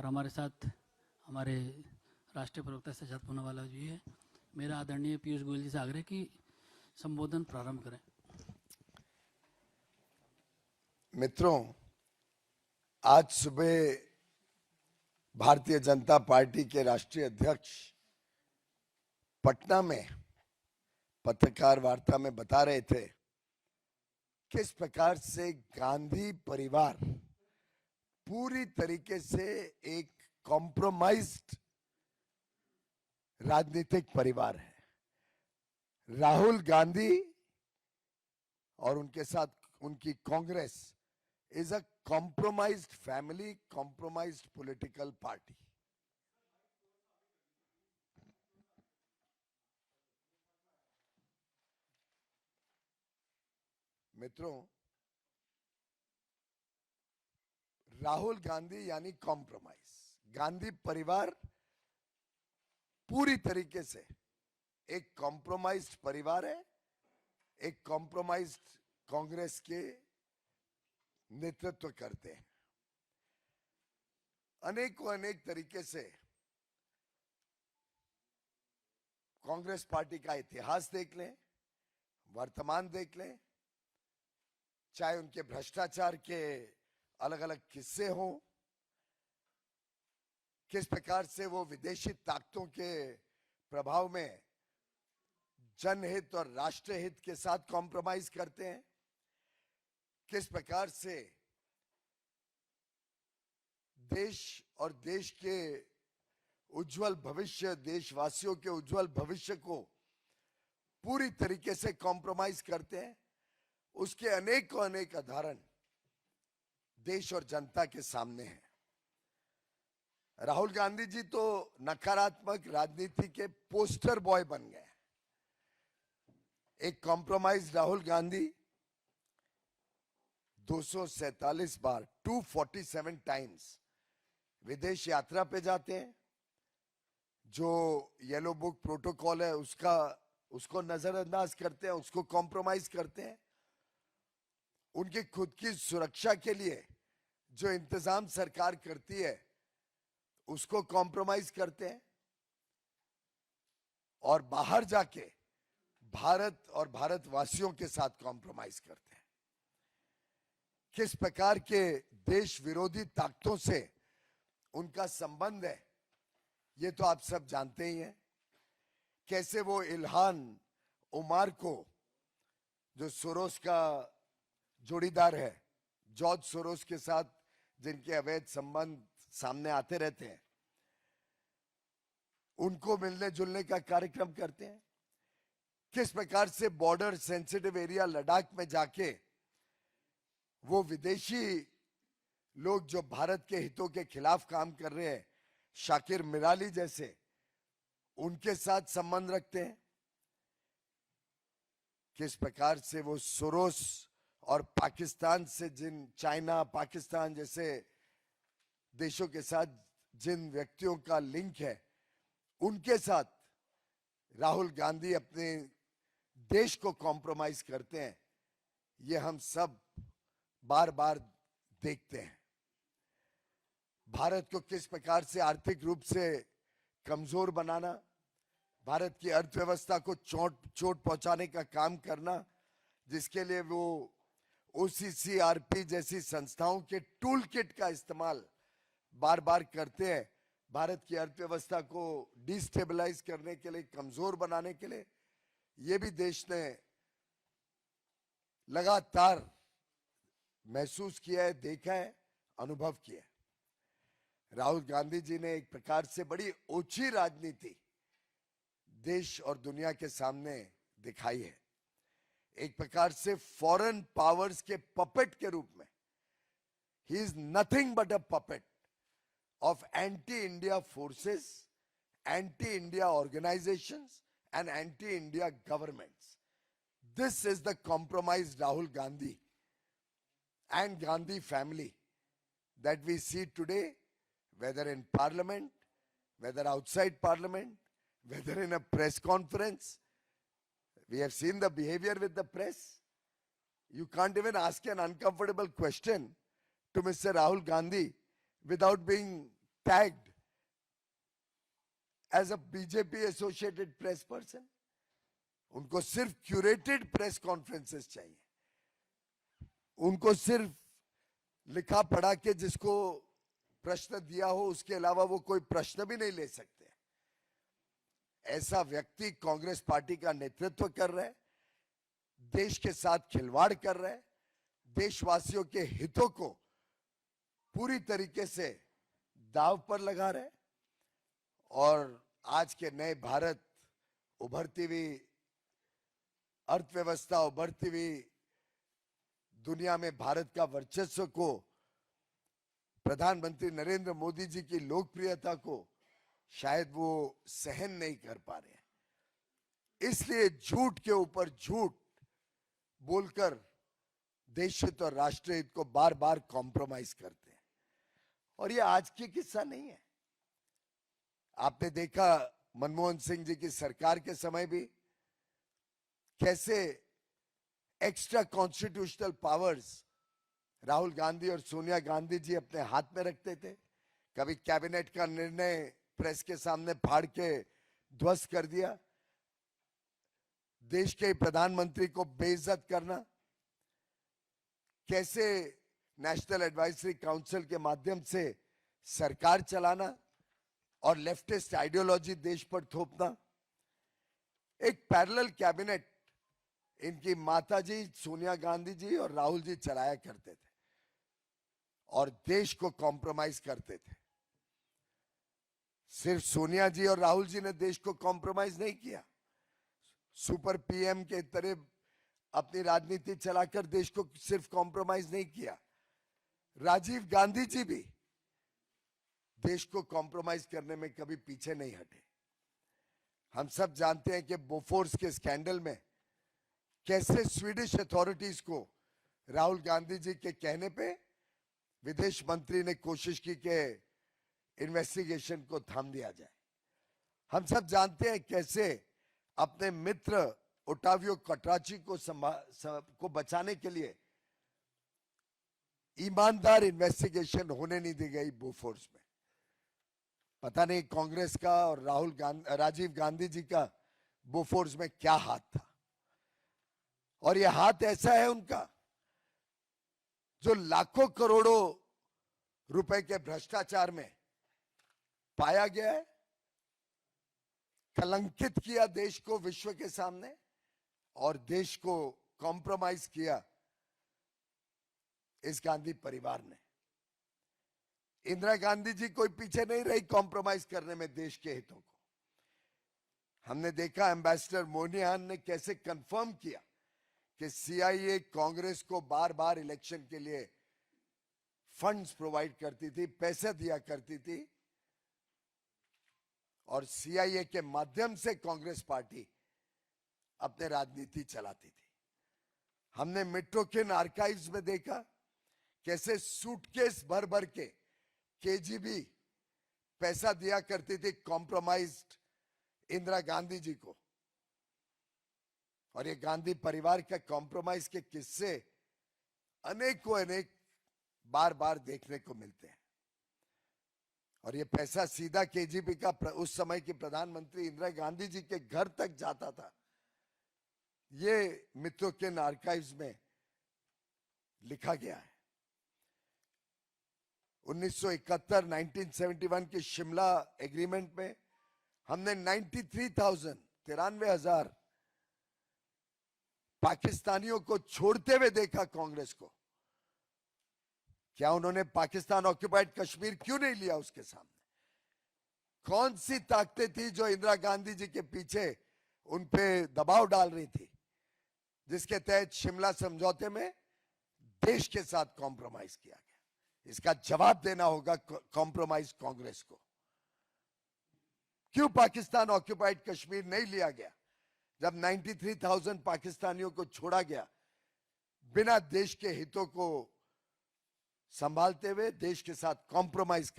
और हमारे साथ हमारे राष्ट्रीय प्रवक्ता सजाद पूनावाला जी है। मेरा आदरणीय पीयूष गोयल जी से आग्रह कि संबोधन प्रारंभ करें। मित्रों, आज सुबह भारतीय जनता पार्टी के राष्ट्रीय अध्यक्ष पटना में पत्रकार वार्ता में बता रहे थे किस प्रकार से गांधी परिवार पूरी तरीके से एक कॉम्प्रोमाइज्ड राजनीतिक परिवार है। राहुल गांधी और उनके साथ उनकी Congress is a compromised family, compromised political party. मित्रों, राहुल गांधी यानी कॉम्प्रोमाइज, गांधी परिवार पूरी तरीके से एक कॉम्प्रोमाइज्ड परिवार है, एक कॉम्प्रोमाइज्ड कांग्रेस के नेतृत्व करते हैं। अनेक तरीके से कांग्रेस पार्टी का इतिहास देख लें, वर्तमान देख लें, चाहे उनके भ्रष्टाचार के अलग अलग किस्से हों, किस प्रकार से वो विदेशी ताकतों के प्रभाव में जनहित और राष्ट्रहित के साथ कॉम्प्रोमाइज करते हैं, किस प्रकार से देश और देश के उज्जवल भविष्य, देशवासियों के उज्जवल भविष्य को पूरी तरीके से कॉम्प्रोमाइज करते हैं, उसके अनेक उदाहरण देश और जनता के सामने हैं। राहुल गांधी जी तो नकारात्मक राजनीति के पोस्टर बॉय बन गए। एक कॉम्प्रोमाइज राहुल गांधी 247 बार 247 टाइम्स विदेश यात्रा पे जाते हैं। जो येलो बुक प्रोटोकॉल है उसको नजरअंदाज करते हैं, उसको कॉम्प्रोमाइज करते हैं। उनकी खुद की सुरक्षा के लिए जो इंतजाम सरकार करती है उसको कॉम्प्रोमाइज करते हैं, और बाहर जाके भारत और भारतवासियों के साथ कॉम्प्रोमाइज करते हैं। किस प्रकार के देश विरोधी ताकतों से उनका संबंध है ये तो आप सब जानते ही हैं। कैसे वो इल्हान उमार को, जो सोरोस का जोड़ीदार है, जॉर्ज सोरोस के साथ जिनके अवैध संबंध सामने आते रहते हैं, उनको मिलने जुलने का कार्यक्रम करते हैं। किस प्रकार से बॉर्डर सेंसिटिव एरिया लद्दाख में जाके वो विदेशी लोग जो भारत के हितों के खिलाफ काम कर रहे हैं, शाकिर मिराली जैसे, उनके साथ संबंध रखते हैं। किस प्रकार से वो सोरोस और पाकिस्तान से चाइना, पाकिस्तान जैसे देशों के साथ जिन व्यक्तियों का लिंक है, उनके साथ राहुल गांधी अपने देश को कॉम्प्रोमाइज करते हैं। ये हम सब बार बार देखते हैं। भारत को किस प्रकार से आर्थिक रूप से कमजोर बनाना, भारत की अर्थव्यवस्था को चोट पहुंचाने का काम करना, जिसके लिए वो OCCRP जैसी संस्थाओं के टूल किट का इस्तेमाल बार बार करते हैं, भारत की अर्थव्यवस्था को डिस्टेबलाइज करने के लिए, कमजोर बनाने के लिए। ये भी देश ने लगातार महसूस किया है, देखा है, अनुभव किया है। राहुल गांधी जी ने एक प्रकार से बड़ी ओछी राजनीति देश और दुनिया के सामने दिखाई है। एक प्रकार से फॉरेन पावर्स के पपेट के रूप में he is nothing but a puppet of anti-India forces, anti-India organizations and anti-India governments. This is the compromised Rahul Gandhi and Gandhi family that we see today, whether in parliament, whether outside parliament, whether in a press conference. We have seen the behavior with the press. You can't even ask an uncomfortable question to Mr. Rahul Gandhi without being tagged as a BJP associated press person. उनको सिर्फ curated press conferences चाहिए, उनको सिर्फ लिखा पढ़ा के जिसको प्रश्न दिया हो उसके अलावा वो कोई प्रश्न भी नहीं ले सकते। ऐसा व्यक्ति कांग्रेस पार्टी का नेतृत्व कर रहा है, देश के साथ खिलवाड़ कर रहा है, देशवासियों के हितों को पूरी तरीके से दांव पर लगा रहा है। और आज के नए भारत, उभरती हुई अर्थव्यवस्था, उभरती हुई दुनिया में भारत का वर्चस्व को, प्रधानमंत्री नरेंद्र मोदी जी की लोकप्रियता को शायद वो सहन नहीं कर पा रहे हैं। इसलिए झूठ के ऊपर झूठ बोलकर देश हित और राष्ट्र हित को बार बार कॉम्प्रोमाइज करते हैं। और ये आज की किस्सा नहीं है। आपने देखा मनमोहन सिंह जी की सरकार के समय भी कैसे extra constitutional powers Rahul Gandhi और सोनिया गांधी जी अपने हाथ में रखते थे। कभी कैबिनेट का निर्णय प्रेस के सामने फाड़ के ध्वस्त कर दिया, देश के प्रधानमंत्री को बेइज्जत करना, कैसे नेशनल एडवाइजरी काउंसिल के माध्यम से सरकार चलाना और लेफ्टिस्ट आइडियोलॉजी देश पर थोपना। एक पैरेलल कैबिनेट इनकी माताजी सोनिया गांधी जी और राहुल जी चलाया करते थे और देश को कॉम्प्रोमाइज करते थे। सिर्फ सोनिया जी और राहुल जी ने देश को कॉम्प्रोमाइज नहीं किया, सुपर पीएम के तरह अपनी राजनीति चलाकर देश को सिर्फ कॉम्प्रोमाइज नहीं किया, राजीव गांधी जी भी देश को कॉम्प्रोमाइज करने में कभी पीछे नहीं हटे। हम सब जानते हैं कि बोफोर्स के स्कैंडल में कैसे स्वीडिश अथॉरिटीज को राहुल गांधी जी के कहने पे विदेश मंत्री ने कोशिश की कि इन्वेस्टिगेशन को थाम दिया जाए। हम सब जानते हैं कैसे अपने मित्र ओटावियो कटराची को बचाने के लिए ईमानदार इन्वेस्टिगेशन होने नहीं दी गई बोफोर्स में। पता नहीं कांग्रेस का और राजीव गांधी जी का बोफोर्स में क्या हाथ था। और यह हाथ ऐसा है उनका जो लाखों करोड़ों रुपए के भ्रष्टाचार में पाया गया है, कलंकित किया देश को विश्व के सामने और देश को कॉम्प्रोमाइज किया इस गांधी परिवार ने। इंदिरा गांधी जी कोई पीछे नहीं रही कॉम्प्रोमाइज करने में देश के हितों को। हमने देखा एम्बेसडर मोनियान ने कैसे कंफर्म किया कि सीआईए कांग्रेस को बार बार इलेक्शन के लिए फंड्स प्रोवाइड करती थी, पैसे दिया करती थी और सीआईए के माध्यम से कांग्रेस पार्टी अपने राजनीति चलाती थी। हमने मेट्रोकिन आर्काइव्स में देखा कैसे सूटकेस भर भर के केजीबी पैसा दिया करती थी कॉम्प्रोमाइज्ड इंदिरा गांधी जी को। और ये गांधी परिवार का कॉम्प्रोमाइज के किस्से अनेक बार बार देखने को मिलते हैं। और ये पैसा सीधा केजीबी का उस समय की प्रधानमंत्री इंदिरा गांधी जी के घर तक जाता था। ये मित्रोकिन आर्काइव्स में लिखा गया है। 1971 के शिमला एग्रीमेंट में हमने 93,000 पाकिस्तानियों को छोड़ते हुए देखा कांग्रेस को। क्या उन्होंने पाकिस्तान ऑक्युपाइड कश्मीर क्यों नहीं लिया उसके सामने? कौन सी ताकतें थी जो इंदिरा गांधी जी के पीछे उन पे दबाव डाल रही थी, जिसके तहत शिमला समझौते में देश के साथ कॉम्प्रोमाइज किया गया? इसका जवाब देना होगा कॉम्प्रोमाइज कांग्रेस को। क्यों पाकिस्तान ऑक्युपाइड कश्मीर नहीं लिया गया जब 93,000 पाकिस्तानियों को छोड़ा गया बिना देश के हितों को संभालते हुए, देश के साथ कॉम्प्रोमाइज कर